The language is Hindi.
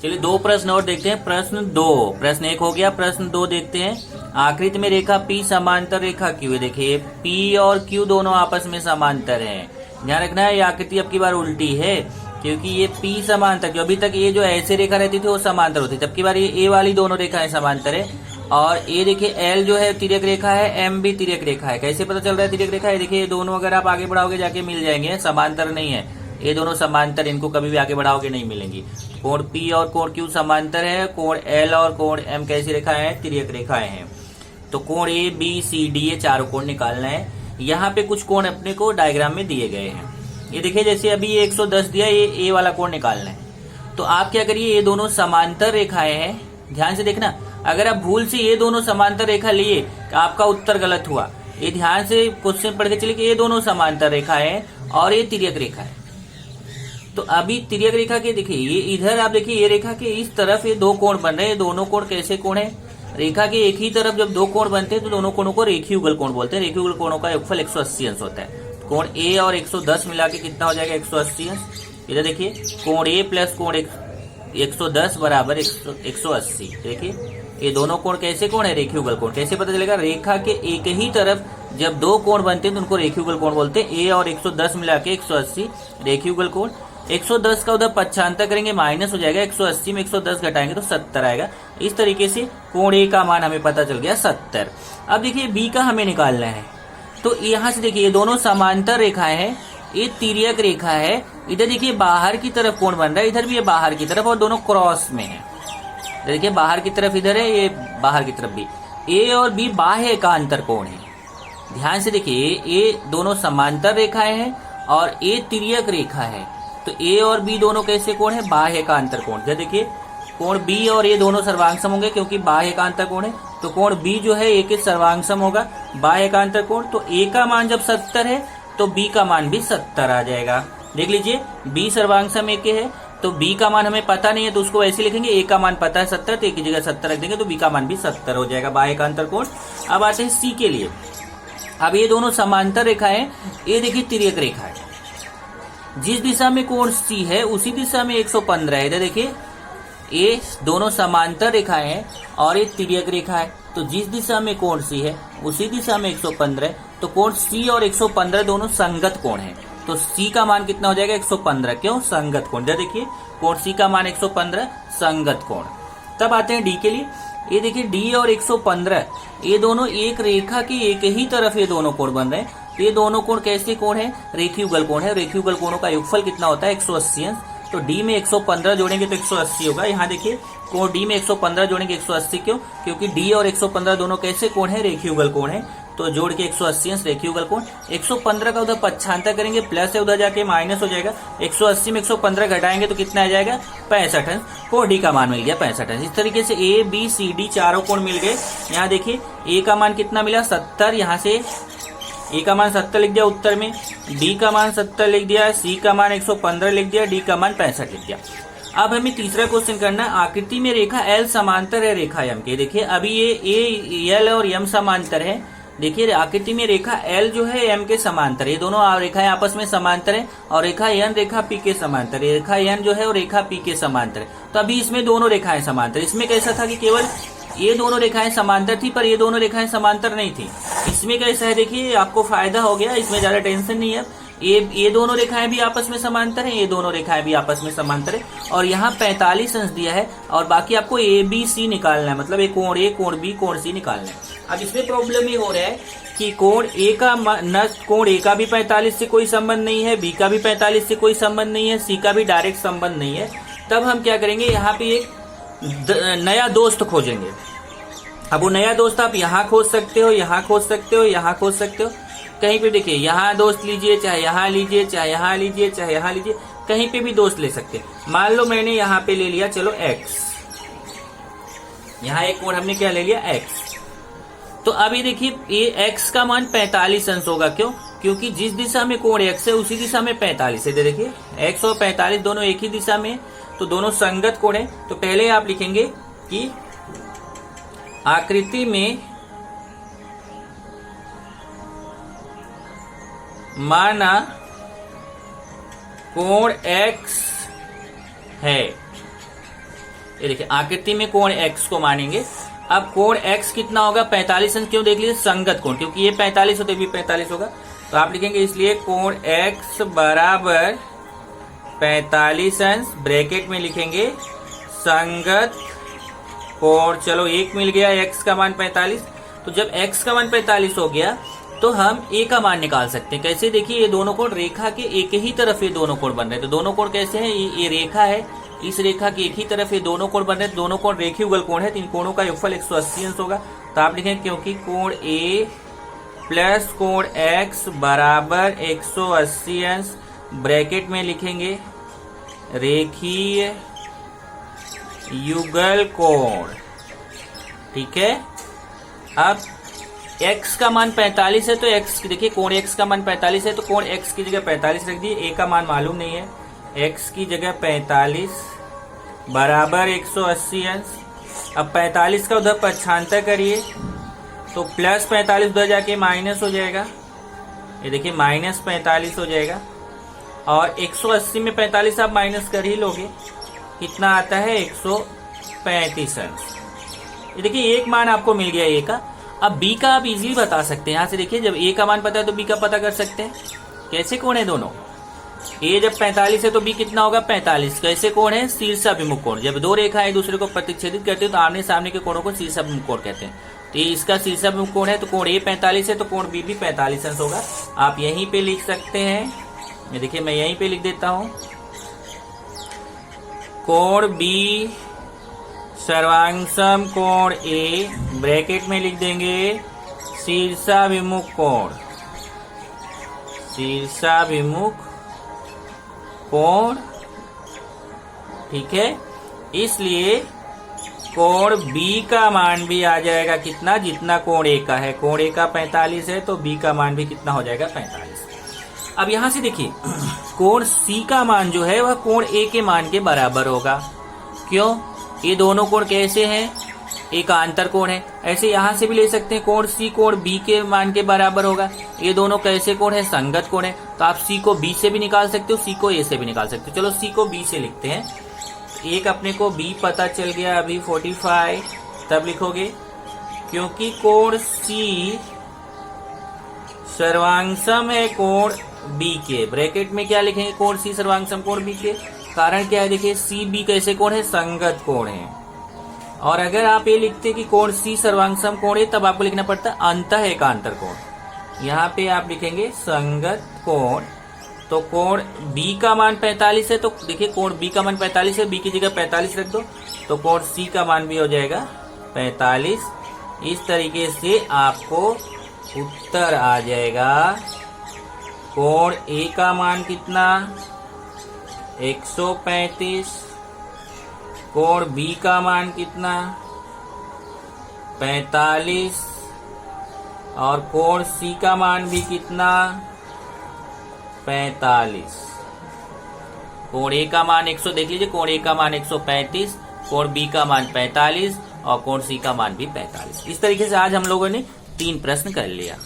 चलिए 2 प्रश्न और देखते हैं। प्रश्न 2, प्रश्न 1 हो गया, प्रश्न 2 देखते हैं। आकृति में रेखा P समांतर रेखा Q है। देखिए P और Q दोनों आपस में समांतर है। ध्यान रखना है ये आकृति अब की बार उल्टी है, क्योंकि ये P समांतर, जो अभी तक ये जो ऐसे रेखा रहती थी वो समांतर होती, जबकि बार ये A वाली दोनों रेखाएं समांतर है। और ये देखिए L जो है तिर्यक रेखा है, M भी तिर्यक रेखा है। कैसे पता चल रहा है तिर्यक रेखा है? देखिए ये दोनों अगर आप आगे बढ़ाओगे जाके मिल जाएंगे, समांतर नहीं है ये दोनों, समांतर, इनको कभी भी आगे बढ़ाओगे नहीं मिलेंगी। कोण P और कोण Q समांतर है, कोण L और कोण M कैसी रेखाएं हैं? तिर्यक रेखाएं हैं। तो कोण A B C D ये चारों कोण निकालना है। यहाँ पे कुछ कोण अपने को डायग्राम में दिए गए हैं। ये देखिए जैसे अभी ये 110 दिया, ये A वाला कोण निकालना है। तो आप क्या करिए, ये दोनों समांतर रेखाएं हैं, ध्यान से देखना। अगर आप भूल से ये दोनों समांतर रेखा लिए तो आपका उत्तर गलत हुआ। ये ध्यान से क्वेश्चन पढ़ के चलिए कि ये दोनों समांतर रेखाएं हैं और ये तिर्यक रेखा है। तो अभी तिर्यक रेखा के देखिए ये इधर आप देखिए ये रेखा के इस तरफ ये 2 कोण बन रहे हैं। दोनों कोण कैसे कोण है? रेखा के एक ही तरफ जब 2 कोण बनते हैं तो दोनों कोणों को रेखीय युगल कोण बोलते हैं। रेखीय युगल कोणों का योगफल 180 अंश होता है। कोण A और 110 मिला के कितना हो जाएगा? 180 अंश। इधर देखिए कोण A प्लस कोण 110 बराबर 180। देखिए ये दोनों कोण कैसे कोण है? रेखीय युगल कोण। कैसे पता चलेगा? रेखा के एक ही तरफ जब 2 कोण बनते हैं तो उनको रेखीय युगल कोण बोलते हैं। A और 110 मिला के 180 रेखीय युगल कोण। 110 का उधर पक्षांतर करेंगे माइनस हो जाएगा, 180 में 110 घटाएंगे तो 70 आएगा। इस तरीके से कोण A का मान हमें पता चल गया 70। अब देखिए B का हमें निकालना है। तो यहाँ से देखिए ये दोनों समांतर रेखाएं हैं, ये तिर्यक रेखा है। इधर देखिए बाहर की तरफ कोण बन रहा है, इधर भी ये बाहर की तरफ, और दोनों क्रॉस में है। देखिए बाहर की तरफ इधर है, ये बाहर की तरफ भी। A और B बाह्य एकांतर कोण है। ध्यान से देखिए ये दोनों समांतर रेखाएं हैं और A तिर्यक रेखा है। तो A और B दोनों कैसे कोण है? बाह्य एकांतर कोण। जब देखिए कोण B और A दोनों सर्वांगसम होंगे, क्योंकि बाह्य एकांतर कोण है। तो कोण B जो है A के सर्वांगसम होगा, बाह्य एकांतर कोण। तो A का मान जब 70 है तो B का मान भी 70 आ जाएगा। देख लीजिए B सर्वांगसम A के है, तो B का मान हमें पता नहीं है तो उसको ऐसे लिखेंगे। A का मान पता है 70, तो A की जगह 70 रख देंगे तो B का मान भी 70 हो जाएगा, बाह्य एकांतर कोण। अब आते हैं C के लिए। अब ये दोनों समांतर रेखा है, ये देखिए तिर्यक रेखा है। जिस दिशा में कोण C है उसी दिशा में 115 है। इधर देखिए ये दोनों समांतर रेखाएं हैं और ये तिर्यक रेखा है। तो जिस दिशा में कोण C है उसी दिशा में 115 है। तो कोण C और 115 दोनों संगत कोण है। तो C का मान कितना हो जाएगा? 115। क्यों? संगत कोण। इधर देखिए कोण C का मान 115, संगत कोण। तब आते हैं D के लिए। ये देखिए D और 115 ये दोनों एक रेखा की एक ही तरफ ये दोनों कोण बन रहे हैं। तो ये दोनों कोण कैसे कोण है? रेखीय युगल कोण है। रेखीय युगल कोणों का योगफल कितना होता है? 180 अंश। तो D में 115 जोड़ेंगे तो 180 होगा। यहाँ देखिए कोण D में 115 जोड़ेंगे 180। क्यों? क्योंकि D और 115 दोनों कैसे कोण है? रेखीय युगल कोण है। तो जोड़ के 180 अंश रेखीय युगल कोण। 115 का उधर पक्षांतर करेंगे, प्लस है, उधर जाके माइनस हो जाएगा। 180 में 115 घटाएंगे तो कितना आ जाएगा? 65 अंश। कोण D का मान मिल गया 65 अंश। इस तरीके से A B C D चारों कोण मिल गए। यहाँ देखिए A का मान कितना मिला? 70। यहाँ से A का मान 70 लिख दिया उत्तर में, D का मान 70 लिख दिया, C का मान 115 लिख दिया, D का मान 65 लिख दिया। अब हमें तीसरा क्वेश्चन करना है। आकृति में रेखा L समांतर है रेखा M के। देखिए अभी ये L और M समांतर है। देखिए आकृति में रेखा L जो है M के समांतर है। ये दोनों रेखाएं आपस में समांतर है और रेखा N रेखा P के समांतर है। रेखा N जो है वो रेखा P के समांतर है। तो अभी इसमें दोनों रेखाएं समांतर। इसमें कैसा था कि केवल ये दोनों रेखाएं समांतर थी, पर ये दोनों रेखाएं समांतर नहीं थी। इसमें कैसा है देखिए, आपको फायदा हो गया, इसमें ज्यादा टेंशन नहीं है। ये दोनों रेखाएं भी आपस में समांतर है, ये दोनों रेखाएं भी आपस में समांतर है। और यहाँ 45 अंश दिया है और बाकी आपको A B C निकालना है, मतलब एक कोण A कोण B कोण C निकालना है। अब इसमें प्रॉब्लम ये हो रहा है कि कोण A का कोण A का भी 45 से कोई संबंध नहीं है, B का भी 45 से कोई संबंध नहीं है, C का भी डायरेक्ट संबंध नहीं है। तब हम क्या करेंगे, यहाँ पे एक नया दोस्त खोजेंगे। अब वो नया दोस्त आप यहाँ खोज सकते हो, यहाँ खोज सकते हो, यहाँ खोज सकते हो, कहीं पे देखिए यहाँ दोस्त लीजिए, चाहे यहाँ लीजिए, चाहे यहाँ लीजिए, चाहे यहाँ लीजिए, कहीं पे भी दोस्त ले सकते हैं। मान लो मैंने यहाँ पे ले लिया चलो x, यहाँ एक कोण हमने क्या ले लिया x। तो अभी देखिए ये x का मान 45 अंश होगा। क्यों? क्योंकि जिस दिशा में कोण x है उसी दिशा में 45 है। देखिए x और 45 दोनों एक ही दिशा में, तो दोनों संगत कोण है। तो पहले आप लिखेंगे कि आकृति में माना कोण x है ये देखिए आकृति में कोण x को मानेंगे। अब कोण x कितना होगा 45 अंश, क्यों देख लीजिए संगत कोण, क्योंकि ये 45 हो तो भी 45 होगा, तो आप लिखेंगे इसलिए कोण x बराबर 45 अंश, ब्रैकेट में लिखेंगे संगत कोण। चलो एक मिल गया x का मान 45। तो जब x का मान 45 हो गया तो हम a का मान निकाल सकते हैं। कैसे, देखिए ये दोनों कोण रेखा के एक ही तरफ ये दोनों कोण बन रहे हैं। तो दोनों कोण कैसे हैं, ये रेखा है, इस रेखा के एक ही तरफ ये दोनों कोण बन रहे हैं। दोनों कोण रेखीय उगल कोण है, तो इन कोणों का योगफल 180 अंश होगा। तो आप लिखेंगे क्योंकि कोण a प्लस कोण x बराबर 180 अंश, ब्रैकेट में लिखेंगे रेखीय युगल कोण। ठीक है, अब x का मान 45 है तो x देखिए कोण x का मान 45 है तो कोण x की जगह 45 रख दिए। a का मान मालूम नहीं है, x की जगह 45 बराबर 180 अंश। अब 45 का उधर पक्षांतर करिए तो प्लस 45 उधर जाके माइनस हो जाएगा, ये देखिए माइनस 45 हो जाएगा। और 180 में 45 आप माइनस कर ही लोगे, कितना आता है 135 अंश। ये देखिए एक मान आपको मिल गया a का। अब b का आप इजीली बता सकते हैं, यहां से देखिए जब a का मान पता है तो b का पता कर सकते हैं। कैसे कोण है दोनों, a जब 45 है तो b कितना होगा 45। कैसे कोण है, शीर्षाभिमुख कोण। जब दो रेखा एक दूसरे को प्रतिच्छेदित करते हैं तो आमने सामने के कोणों को शीर्षाभिमुख कोण कहते हैं। तो ये इसका शीर्षाभिमुख कोण है तो कोण a 45 है तो कोण b भी 45 अंश होगा। आप यहीं पे लिख सकते हैं, ये देखिए मैं यहीं पे लिख देता हूं, कोण b सर्वांगसम कोण a, ब्रैकेट में लिख देंगे शीर्षाभिमुख कोण, शीर्षाभिमुख कोण। ठीक है, इसलिए कोण b का मान भी आ जाएगा कितना, जितना कोण a का है। कोण a का 45 है तो b का मान भी कितना हो जाएगा 45। अब यहां से देखिए कोण c का मान जो है वह कोण a के मान के बराबर होगा। क्यों, ये दोनों कोण कैसे हैं, एक आंतर कोण है। ऐसे यहां से भी ले सकते हैं, कोण c कोण b के मान के बराबर होगा। ये दोनों कैसे कोण है, संगत कोण है। तो आप c को b से भी निकाल सकते हो, c को a से भी निकाल सकते हो। चलो c को b से लिखते हैं। एक अपने को b पता चल गया अभी 45, तब लिखोगे क्योंकि कोण c सर्वांगसम है कोण b के, ब्रैकेट में क्या लिखेंगे कोण c सर्वांगसम कोण b के। कारण क्या है, देखिए सी बी कैसे कोण है, संगत कोण है। और अगर आप ये लिखते कि कोण सी सर्वांगसम कोण है तब आपको लिखना पड़ता अंतः एकांतर कोण। यहाँ पे आप लिखेंगे संगत कोण। तो कोण बी का मान 45 है तो देखिए कोण बी का मान 45 है, बी की जगह 45 रख दो तो कोण सी का मान भी हो जाएगा 45। इस तरीके से आपको उत्तर आ जाएगा। कोण ए का मान कितना 135, कोण बी का मान कितना 45 और कोण सी का मान भी कितना 45। कोण ए का मान 100 देख लीजिए, कोण ए का मान 135, कोण बी का मान 45 और कोण सी का मान भी 45। इस तरीके से आज हम लोगों ने 3 प्रश्न कर लिया।